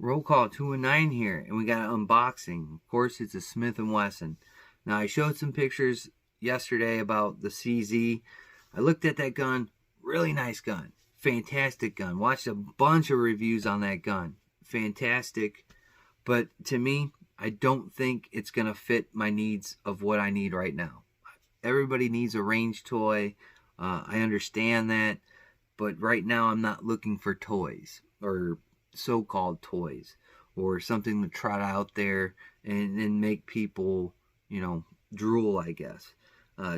Roll call 219 here, and we got an unboxing. Of course, it's a Smith&Wesson. Now, I showed some pictures yesterday about the CZ. I looked at that gun. Really nice gun. Fantastic gun. Watched a bunch of reviews on that gun. Fantastic. But to me, I don't think it's going to fit my needs of what I need right now. Everybody needs a range toy. I understand that. But right now, I'm not looking for toys or so-called toys or something to trot out there and make people, drool, I guess.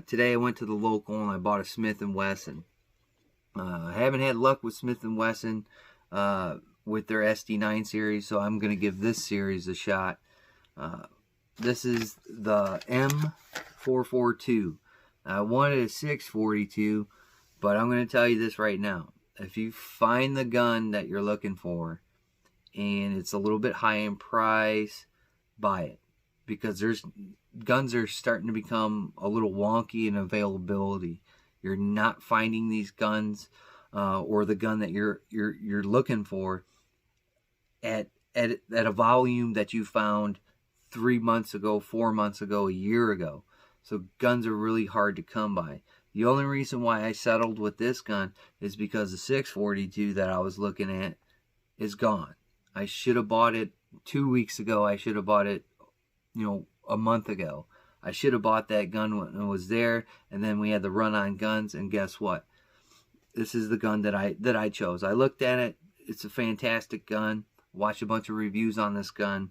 Today I went to the local and I bought a Smith&Wesson. I haven't had luck with Smith&Wesson with their SD9 series, so I'm going to give this series a shot. This is the M442. I wanted a 642, but I'm going to tell you this right now. If you find the gun that you're looking for and it's a little bit high in price, buy it. Because guns are starting to become a little wonky in availability. You're not finding these guns or the gun that you're looking for at a volume that you found 3 months ago, 4 months ago, a year ago. So guns are really hard to come by. The only reason why I settled with this gun is because the 642 that I was looking at is gone. I should have bought it 2 weeks ago. I should have bought it, a month ago. I should have bought that gun when it was there, and then we had the run on guns, and guess what? This is the gun that I chose. I looked at it. It's a fantastic gun. Watched a bunch of reviews on this gun,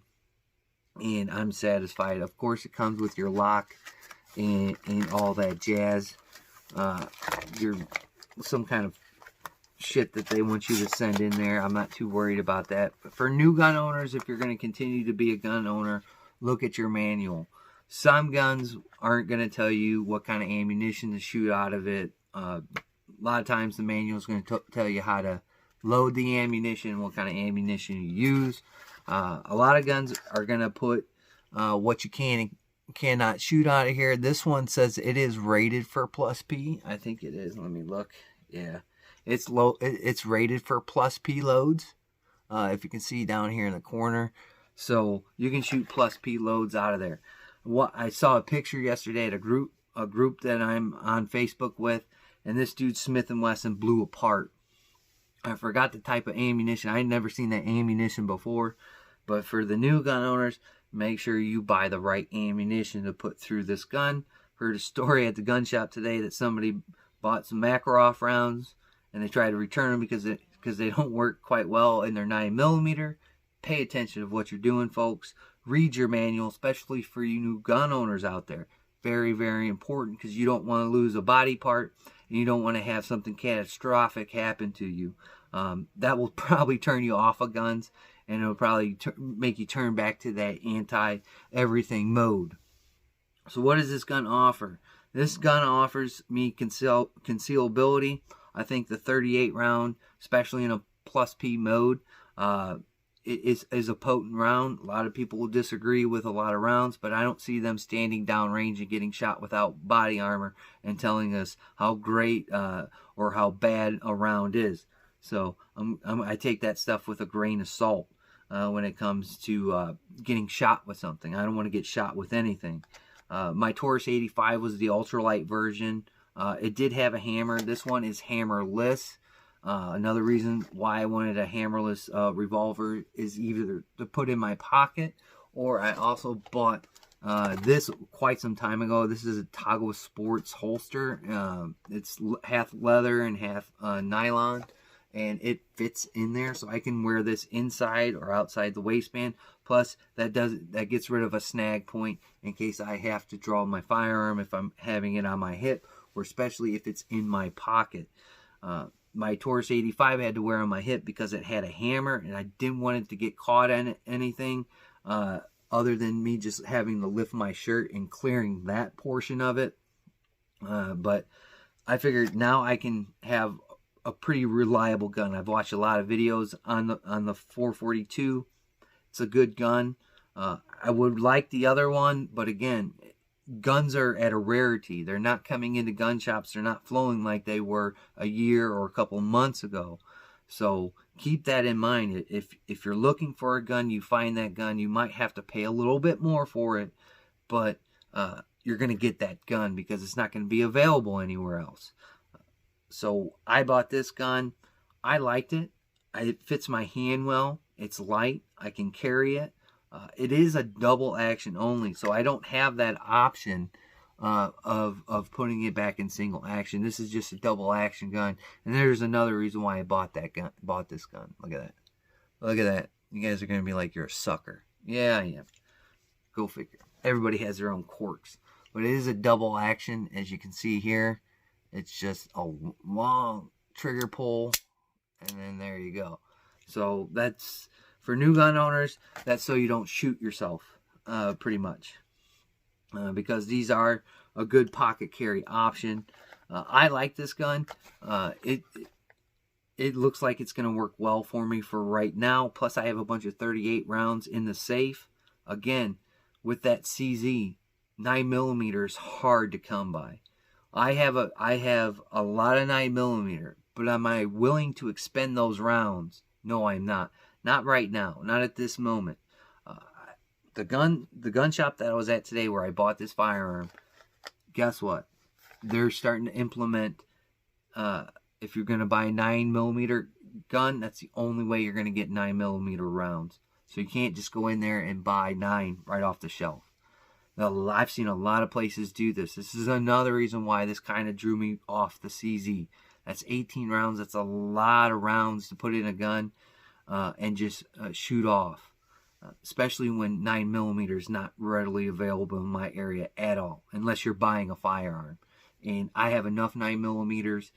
and I'm satisfied. Of course, it comes with your lock and all that jazz. Some kind of shit that they want you to send in there. I'm not too worried about that. But for new gun owners, if you're going to continue to be a gun owner, look at your manual. Some guns aren't going to tell you what kind of ammunition to shoot out of it. A lot of times the manual is going to tell you how to load the ammunition, what kind of ammunition you use. A lot of guns are going to put what you can and cannot shoot out of here. This one says it is rated for plus P. I think it is. Let me look. Yeah, it's low. It's rated for plus P loads. If you can see down here in the corner, so you can shoot plus P loads out of there. What I saw a picture yesterday at a group that I'm on Facebook with, and this dude Smith&Wesson blew apart. I forgot the type of ammunition. I had never seen that ammunition before, but for the new gun owners, make sure you buy the right ammunition to put through this gun. Heard a story at the gun shop today that somebody bought some Makarov rounds and they tried to return them because they don't work quite well in their 9mm. Pay attention to what you're doing, folks. Read your manual, especially for you new gun owners out there. Very, very important, because you don't want to lose a body part and you don't want to have something catastrophic happen to you. That will probably turn you off of guns, and it'll probably make you turn back to that anti-everything mode. So what does this gun offer? This gun offers me concealability. I think the 38 round, especially in a plus P mode, is a potent round. A lot of people will disagree with a lot of rounds, but I don't see them standing downrange and getting shot without body armor and telling us how great or how bad a round is. So I take that stuff with a grain of salt when it comes to getting shot with something. I don't want to get shot with anything. My Taurus 85 was the ultralight version. It did have a hammer. This one is hammerless. Another reason why I wanted a hammerless revolver is either to put in my pocket, or I also bought this quite some time ago. This is a Toggle Sports holster. It's half leather and half nylon, and it fits in there, so I can wear this inside or outside the waistband. Plus, that gets rid of a snag point in case I have to draw my firearm if I'm having it on my hip, or especially if it's in my pocket. My Taurus 85 I had to wear on my hip because it had a hammer, and I didn't want it to get caught in anything other than me just having to lift my shirt and clearing that portion of it. But I figured now I can have a pretty reliable gun. I've watched a lot of videos on the 442. It's a good gun. I would like the other one, but again, guns are at a rarity. They're not coming into gun shops. They're not flowing like they were a year or a couple months ago. So keep that in mind. If you're looking for a gun, you find that gun, you might have to pay a little bit more for it, but you're going to get that gun because it's not going to be available anywhere else. So I bought this gun. I liked it. It fits my hand well. It's light. I can carry it. It is a double action only, so I don't have that option of putting it back in single action. This is just a double action gun, and there's another reason why I bought this gun. Look at that. Look at that. You guys are gonna be like, you're a sucker. Yeah, I am. Go figure. Everybody has their own quirks, but it is a double action, as you can see here. It's just a long trigger pull, and then there you go. So that's for new gun owners. That's so you don't shoot yourself, pretty much. Because these are a good pocket carry option. I like this gun. It looks like it's going to work well for me for right now. Plus, I have a bunch of 38 rounds in the safe. Again, with that CZ, 9mm is hard to come by. I have a lot of 9mm, but am I willing to expend those rounds? No, I'm not. Not right now. Not at this moment. The gun shop that I was at today where I bought this firearm, guess what? They're starting to implement, if you're going to buy a 9mm gun, that's the only way you're going to get 9mm rounds. So you can't just go in there and buy 9 right off the shelf. Now, I've seen a lot of places do this. This is another reason why this kind of drew me off the CZ. That's 18 rounds. That's a lot of rounds to put in a gun and just shoot off. Especially when 9mm is not readily available in my area at all, unless you're buying a firearm. And I have enough 9mm.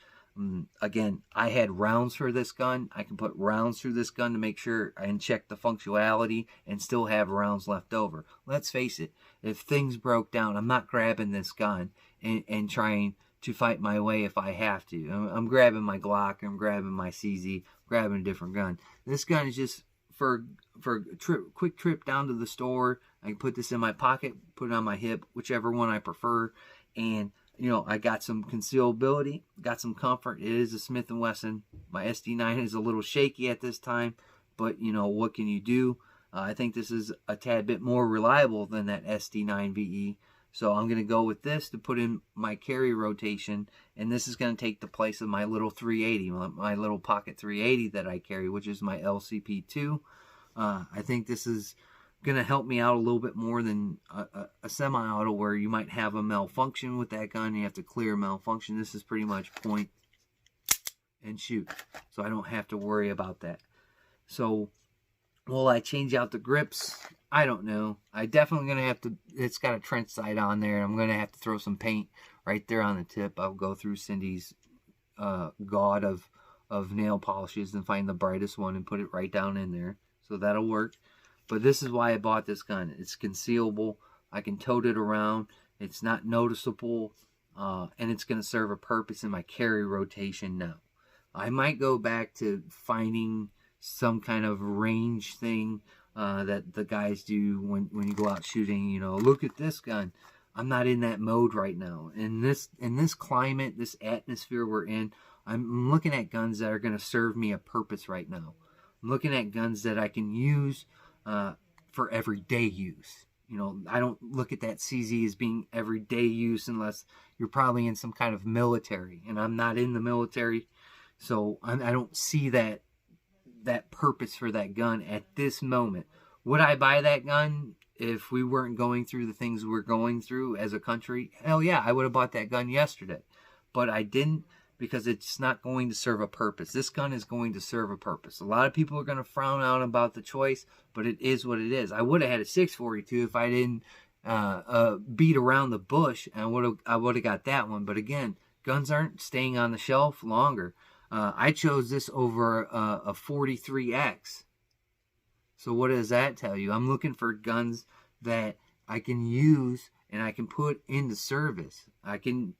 Again, I had rounds for this gun. I can put rounds through this gun to make sure and check the functionality and still have rounds left over. Let's face it, if things broke down, I'm not grabbing this gun and trying to fight my way if I have to. I'm grabbing my Glock, I'm grabbing my CZ, grabbing a different gun. This gun is just for a quick trip down to the store. I can put this in my pocket, put it on my hip, whichever one I prefer. And, you know, I got some concealability, got some comfort. It is a Smith&Wesson. My SD9 is a little shaky at this time, but, you know, what can you do? I think this is a tad bit more reliable than that SD9 VE. So I'm going to go with this to put in my carry rotation, and this is going to take the place of my little 380, my little pocket 380 that I carry, which is my LCP2. I think this is going to help me out a little bit more than a semi-auto where you might have a malfunction with that gun. You have to clear malfunction. This is pretty much point and shoot, so I don't have to worry about that. So will I change out the grips? I don't know. I definitely going to have to, it's got a trench sight on there. I'm going to have to throw some paint right there on the tip. I'll go through Cindy's gaud of nail polishes and find the brightest one and put it right down in there. So that'll work. But this is why I bought this gun. It's concealable. I can tote it around. It's not noticeable. And it's going to serve a purpose in my carry rotation now. I might go back to finding some kind of range thing that the guys do when you go out shooting. You know, look at this gun. I'm not in that mode right now. In this climate, this atmosphere we're in, I'm looking at guns that are going to serve me a purpose right now. I'm looking at guns that I can use for everyday use. You know, I don't look at that CZ as being everyday use unless you're probably in some kind of military, and I'm not in the military, so I don't see that purpose for that gun at this moment. Would I buy that gun if we weren't going through the things we're going through as a country? Hell yeah, I would have bought that gun yesterday. But I didn't, because it's not going to serve a purpose. This gun is going to serve a purpose. A lot of people are going to frown out about the choice, but it is what it is. I would have had a 642 if I didn't beat around the bush, and I would have got that one. But again, guns aren't staying on the shelf longer. I chose this over a 43X. So what does that tell you? I'm looking for guns that I can use and I can put into service. I can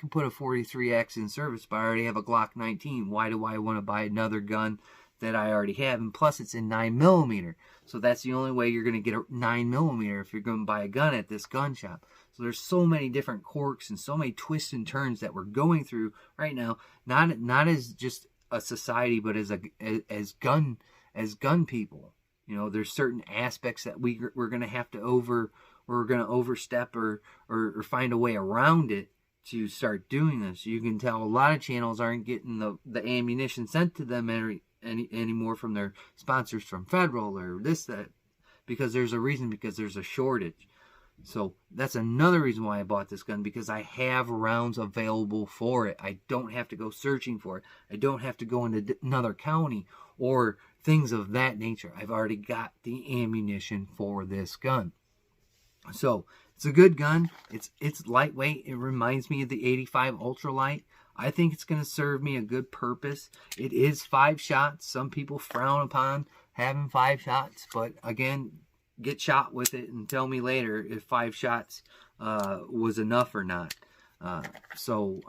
put a 43X in service, but I already have a Glock 19. Why do I want to buy another gun that I already have? And plus, it's in 9mm. So that's the only way you're going to get a 9mm if you're going to buy a gun at this gun shop. So there's so many different quirks and so many twists and turns that we're going through right now. Not as just a society, but as gun people. You know, there's certain aspects that we're going to have to overstep or find a way around it to start doing this. You can tell a lot of channels aren't getting the ammunition sent to them anymore from their sponsors from federal or that, because there's a reason, because there's a shortage. So that's another reason why I bought this gun, because I have rounds available for it. I don't have to go searching for it. I don't have to go into another county or things of that nature. I've already got the ammunition for this gun. So it's a good gun. It's lightweight. It reminds me of the 85 Ultralight. I think it's going to serve me a good purpose. It is 5 shots. Some people frown upon having 5 shots, but again, get shot with it and tell me later if 5 shots was enough or not. So,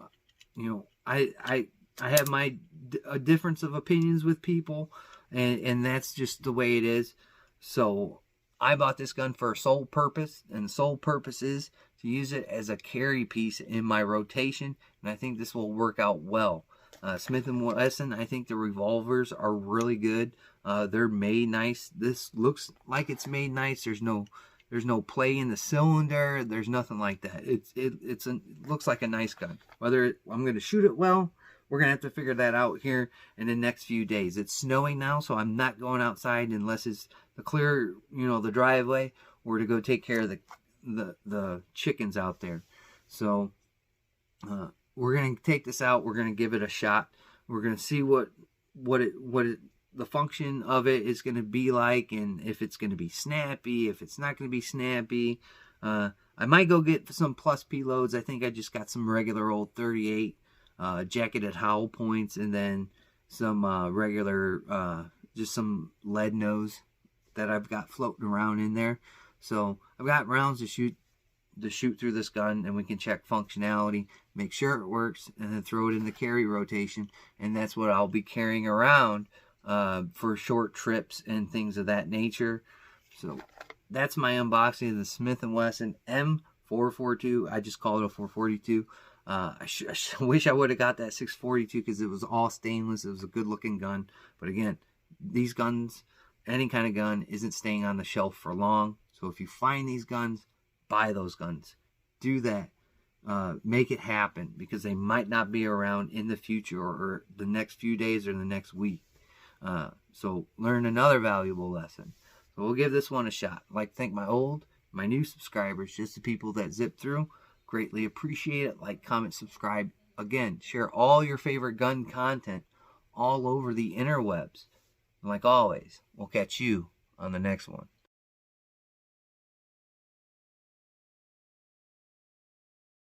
you know, I have my a difference of opinions with people, and that's just the way it is. So I bought this gun for a sole purpose, and the sole purpose is to use it as a carry piece in my rotation, and I think this will work out well. Smith&Wesson, I think the revolvers are really good. They're made nice. This looks like it's made nice. There's no play in the cylinder. There's nothing like that. It looks like a nice gun. Whether I'm going to shoot it well, we're going to have to figure that out here in the next few days. It's snowing now, so I'm not going outside unless it's the clear, you know, the driveway, or to go take care of the chickens out there. So we're going to take this out. We're going to give it a shot. We're going to see what the function of it is going to be like, and if it's going to be snappy, if it's not going to be snappy. I might go get some plus P loads. I think I just got some regular old 38 jacketed Howell points, and then some regular just some lead nose that I've got floating around in there. So I've got rounds to shoot through this gun, and we can check functionality, make sure it works, and then throw it in the carry rotation. And that's what I'll be carrying around for short trips and things of that nature. So that's my unboxing of the Smith&Wesson M442. I just call it a 442. I wish I would have got that 642 because it was all stainless. It was a good looking gun. But again, these guns, any kind of gun, isn't staying on the shelf for long. So if you find these guns, buy those guns. Do that. Make it happen, because they might not be around in the future, or the next few days, or the next week. So learn another valuable lesson. So we'll give this one a shot. I'd like to thank my new subscribers, just the people that zip through. Greatly appreciate it. Like, comment, subscribe. Again, share all your favorite gun content all over the interwebs. And like always, we'll catch you on the next one.